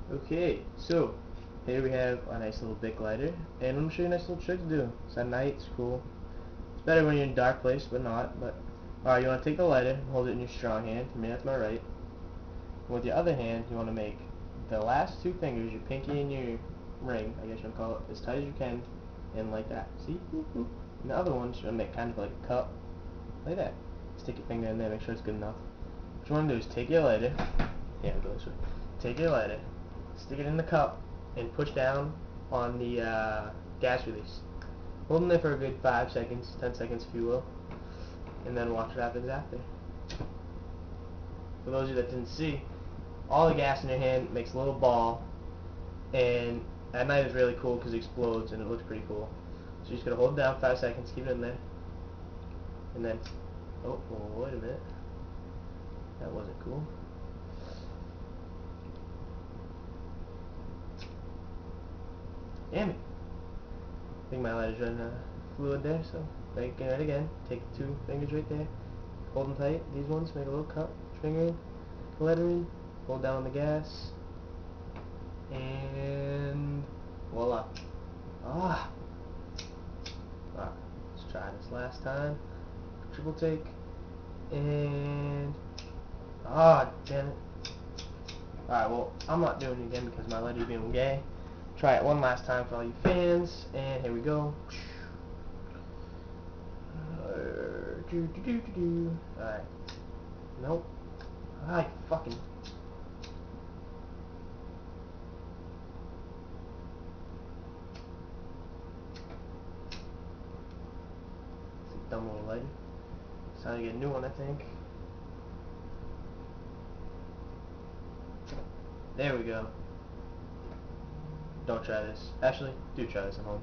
Okay, so here we have a nice little Bic lighter, and I'm going to show you a nice little trick to do. It's at night, it's cool. It's better when you're in a dark place, but not. But alright, you want to take the lighter and hold it in your strong hand. For me, that's my right. And with your other hand, you want to make the last two fingers, your pinky and your ring, I guess you want to call it, as tight as you can, and like that. See? And the other one, you want to make kind of like a cup, like that. Stick your finger in there, make sure it's good enough. What you want to do is take your lighter. Yeah, go this way. Take your lighter, stick it in the cup, and push down on the gas release. Hold in there for a good 5 seconds, 10 seconds if you will, and then watch what happens after. For those of you that didn't see, all the gas in your hand makes a little ball, and at night it's really cool because it explodes and it looks pretty cool. So you're just going to hold it down 5 seconds, keep it in there, and then, oh, wait a minute, that wasn't cool. Damn it. I think my lighter's running out of fluid there, so make it again. Take the two fingers right there, hold them tight. These ones, make a little cup, finger in, lighter in, hold down on the gas, and voila. Ah! Alright, let's try this last time. Triple take, and damn it. Alright, well, I'm not doing it again because my lighter's being gay. Try it one last time for all you fans, and here we go. Alright. Nope. I fucking. It's a dumb little lighter. It's time to get a new one, I think. There we go. Don't try this. Actually, do try this at home.